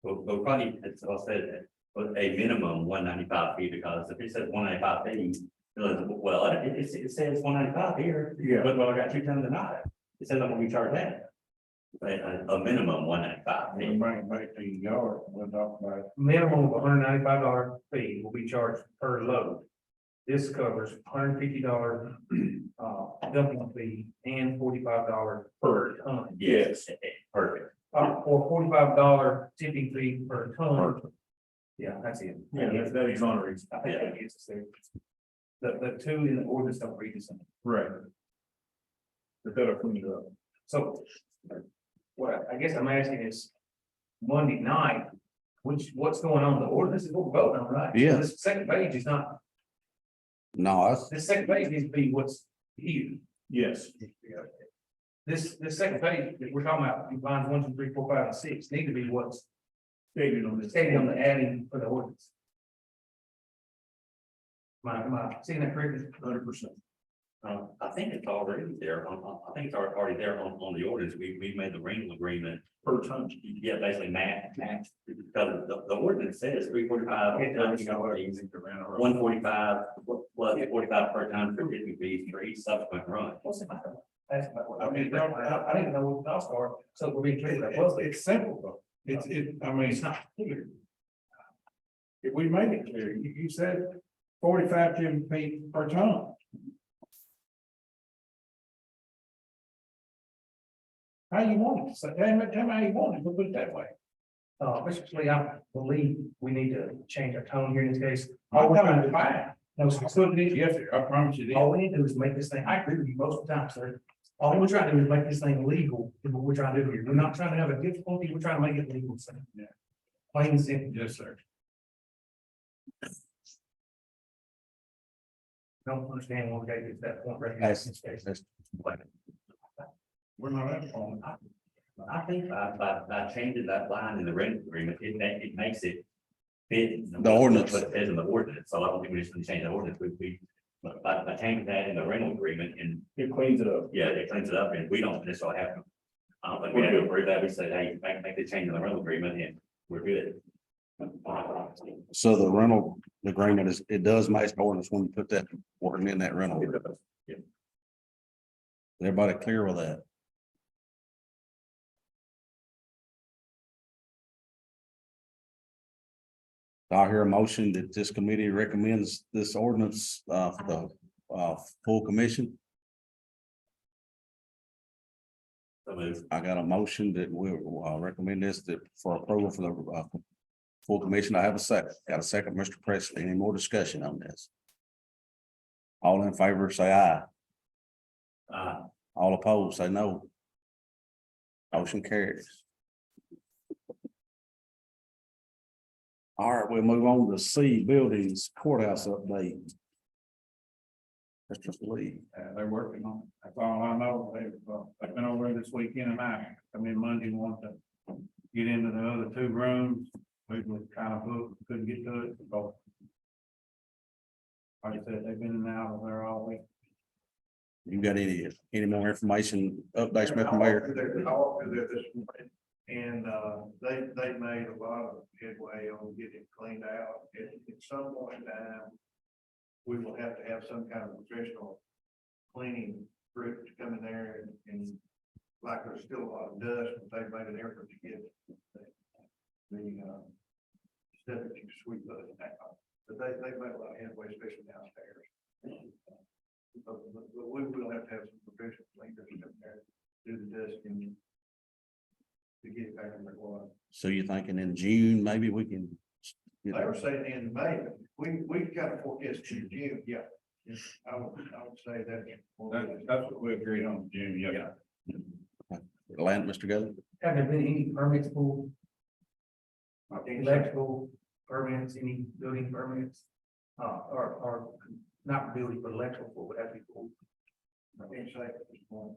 we'll probably, it's all said, but a minimum 195 fee, because if it says 195 fee, well, it says 195 here, Yeah. but I got 2 tons tonight. It says I'm gonna be charged that. A minimum 195 We fee. bring it back to your yard, we'll talk about it. Minimum of $195 fee will be charged per load. This covers $150 dumping fee and $45 per ton. Yes, perfect. Or $45 tipping fee per ton. Yeah, that's it. Yeah, that exonerates. I think that gets us there. The 2 in the ordinance don't read the same. Right. But that'll clean it up. So what I guess I'm asking is Monday night, what's going on? The ordinance is what we're voting on, right? So Yeah. This second page is not, No, that's, this second page needs to be what's here. Yes, This second page that we're talking about, lines 1, 2, 3, 4, 5, and 6, need to be what's Stated on this. stated on the adding for the ordinance. Am I seeing that correctly? 100%. I think it's already there I think it's already there on the ordinance. We made the rental agreement. Per ton. Yeah, basically match, because the ordinance says 345. One 45 plus 45 per ton for fifty feet for each subsequent run. What's the matter? That's about what I mean, I didn't know what the costs are, so we're being clear, that was, It's simple though. I mean, it's not clear. if we made it clear, you said 45 cubic feet per ton. How you want it? So tell me how you want it, we'll put it that way. Basically, I believe we need to change our tone here in this case. I'm All we're trying coming to to do, find. no, so it's good, Yes, sir, I promise you all this. we need to do is make this thing, I agree with you most of the time, sir. All we're trying to do is make this thing legal, is what we're trying to do here. We're not trying to have a difficulty, we're trying to make it legal, so. Yeah. Plain and simple, Yes, sir. don't understand why we gotta get to that point right now. That's- We're not at home. I think by changing that line in the rental agreement, it makes it fit. The ordinance. What it says in the ordinance, so I don't think we just need to change the ordinance, by changing that in the rental agreement and, It cleans it up. yeah, it cleans it up and we don't necessarily have to. I don't think we have to approve that, we say, hey, make the change in the rental agreement and we're good. So the rental agreement is, it does match the ordinance when you put that word in that rental. Yeah. Everybody clear with that? I hear a motion that this committee recommends this ordinance for the full commission. So move. I got a motion that we recommend this for approval for the full commission. I have a second. Got a second, Mr. Presley. Any more discussion on this? All in favor, say aye. All opposed, say no. Motion carries. All right, we'll move on to C, buildings courthouse update. Mr. Lee. They're working on it. That's all I know. They've been over there this weekend and I come in Monday and want to get into the other two rooms. We were kind of booked, couldn't get to it. So, like I said, they've been in and out of there all week. You got any more information, updates, Mr. Mayor? They're talking to this morning, and they made a lot of headway on getting it cleaned out. At some point in time, we will have to have some kind of professional cleaning group to come in there and like there's still a lot of dust, but they've made an effort to get the stuff that you sweep those out. But they've made a lot of headway, especially downstairs. But we will have to have some professional cleaners in there, do the dusting to get it back in the water. So you're thinking in June, maybe we can. They were saying in May, we got a forecast to June, yeah. I would say that. That's what we agreed on, June, yeah. Land, Mr. Gather? Have there been any permits pulled, I think so. electrical permits, any building permits? Or not building, but electrical, would have to be pulled. I can't say at this point.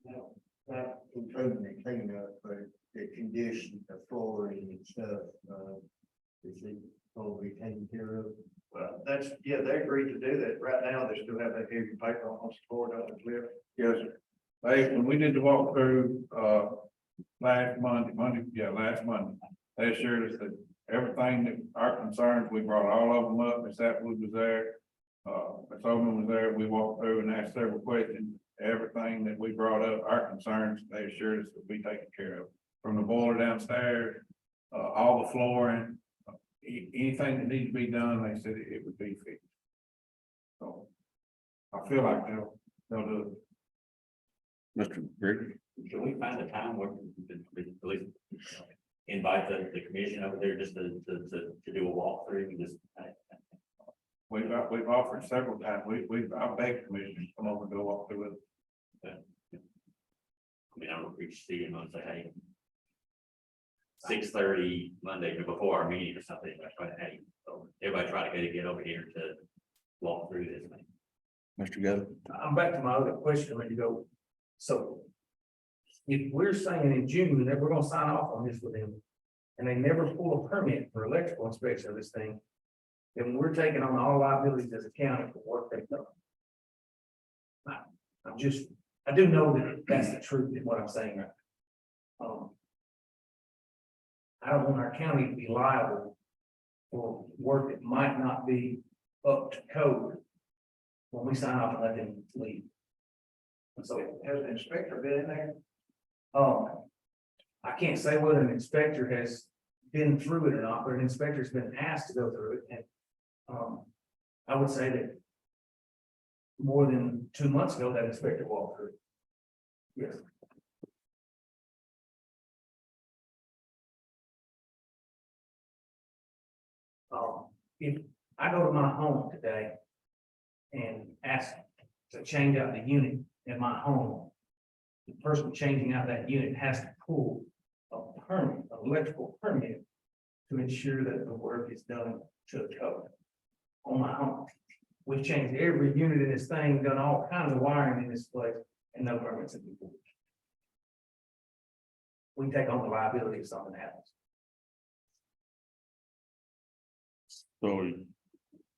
No, not improving the cleanup, but the condition, the flooring and stuff, is it will be taken care of? Well, that's, yeah, they agreed to do that. Right now, they still have that heavy paper on the floor, don't they, Cliff? Yes, sir. When we did the walkthrough, last Monday, last Monday, they assured us that everything that our concerns, we brought all of them up. Ms. Atwood was there. Ms. Oman was there. We walked through and asked several questions. Everything that we brought up, our concerns, they assured us that we taken care of. From the boiler downstairs, all the flooring, anything that needs to be done, they said it would be fixed. So I feel like they'll do it. Mr. Griggs? Can we find a time where we can at least invite the commission over there just to do a walkthrough and just. We've offered several times. I've begged commissioners to come over and go walk through it. I mean, I don't reach see him and say, hey. 6:30 Monday before our meeting or something, hey, so everybody try to get over here to walk through this thing. Mr. Gather? I'm back to my other question a minute ago. So if we're saying in June that we're gonna sign off on this with them, and they never pull a permit for electrical inspection of this thing, then we're taking on all liabilities as a county for work they've done. I'm just, I do know that that's the truth in what I'm saying right now. I don't want our county to be liable for work that might not be up to code when we sign off and let them leave. And so, Has the inspector been in there? I can't say whether an inspector has been through it or not, but an inspector's been asked to go through it, and, I would say that more than 2 months ago, that inspector walked through. Yes. If I go to my home today and ask to change out the unit in my home, the person changing out that unit has to pull a permit, an electrical permit, to ensure that the work is done to the code on my home. We've changed every unit in this thing, done all kinds of wiring in this place, and no permits have been pulled. We take on the liability if something happens. So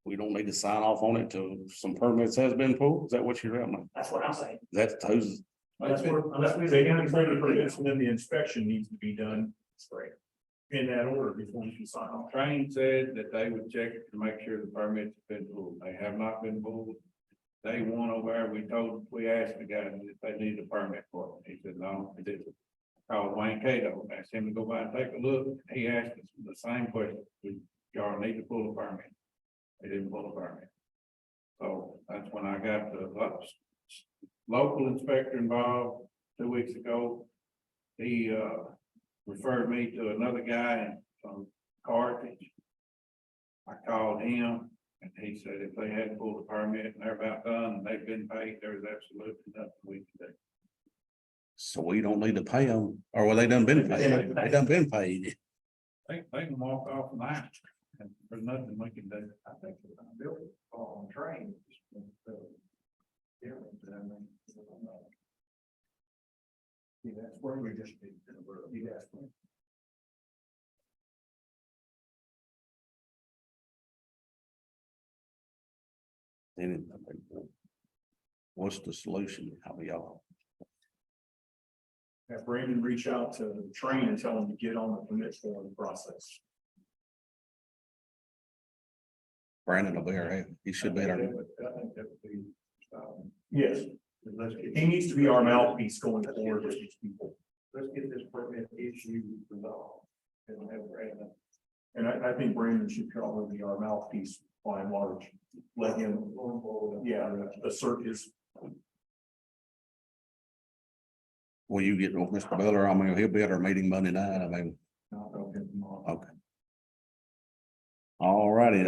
we don't need to sign off on it till some permits has been pulled? Is that what you're at? That's what I'm saying. That's who's, Unless we're. They can declare the permits, and then the inspection needs to be done in that order before you can sign off. Train said that they would check to make sure the permits have been pulled. They have not been pulled. Day one over there, we asked the guy if they needed a permit for it. He said, no, they didn't. Called Wayne Cato, asked him to go by and take a look. He asked us the same question. Y'all need to pull a permit. They didn't pull a permit. So that's when I got the local inspector involved 2 weeks ago. He referred me to another guy from Carthage. I called him and he said if they hadn't pulled a permit and they're about done and they've been paid, there's absolutely nothing we can do. so we don't need to pay them, or well, they done been paid, they done been paid. They can walk off now and there's nothing we can do. I think they're gonna build it on train. Yeah, that's where we just need to, you asked me. And what's the solution? How y'all? Have Brandon reach out to the train and tell them to get on the permit form process. Brandon will be our, he should be our, I think that would be, Yes, let's get, he needs to be our mouthpiece going forward with these people. let's get this permit issue resolved. And have Brandon. And I think Brandon should probably be our mouthpiece by and large. Let him, Going forward. yeah, assert his. will you get with Mr. Miller? I mean, he'll be at our meeting Monday night. I mean, I'll go get them all. okay. All righty,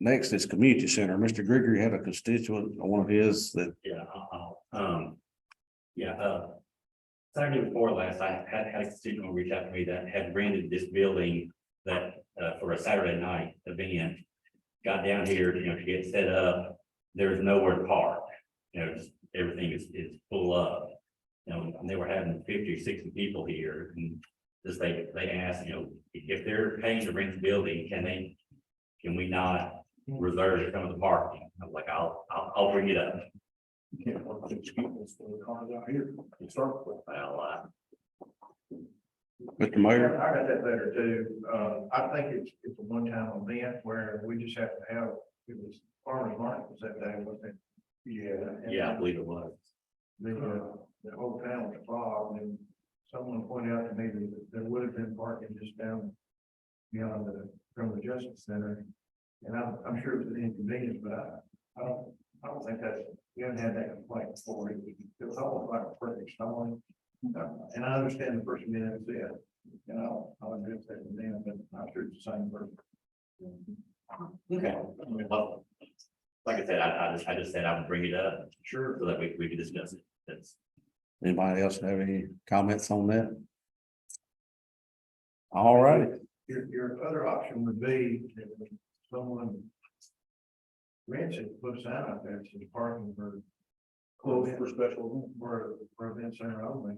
next is community center. Mr. Gregory had a constituent, one of his that, Yeah, Saturday before last, I had a constituent reach out to me that had rented this building that, for a Saturday night event. Got down here, to get set up, there's nowhere to park, just everything is full up. And they were having 50 or 60 people here, and just they asked, if they're paying to rent the building, can we not reserve some of the parking? I was like, I'll bring it up. You can't work with these people for the cars out here to start with. Well, Mr. Mayor, I got that letter too. I think it's a one-time event where we just have to have, it was farmer's market was that day, wasn't it? Yeah. yeah, I believe it was. The whole town was involved, and someone pointed out to me that there would have been parking just down beyond from the Justice Center. And I'm sure it was an inconvenience, but I don't think that's, we haven't had that complaint before. It was almost like a perfect storm. And I understand the person being upset, I'll address that with them, but I'm sure it's the same person. Okay. Well, like I said, I just said I would bring it up. Sure. So that we could discuss it. That's. anybody else have any comments on that? All right, Your other option would be if someone rents it, puts a sign out there, says parking for Closed for special. for event center only.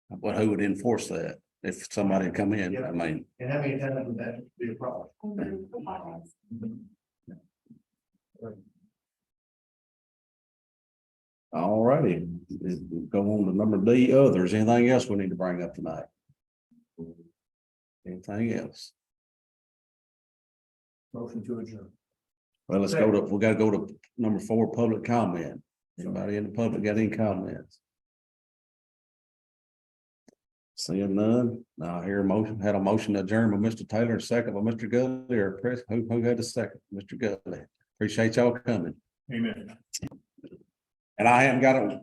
But who would enforce that if somebody come in? I mean, And how many times would that be a problem? all righty, go on to number D, others. Anything else we need to bring up tonight? Anything else? Motion to adjourn. Well, let's go to, we gotta go to number 4, public comment. Anybody in the public got any comments? Seeing none, now I hear a motion, had a motion to adjourn by Mr. Taylor, a second by Mr. Gully, or Chris, who had the second? Mr. Gully. Appreciate y'all coming. Amen. And I haven't got a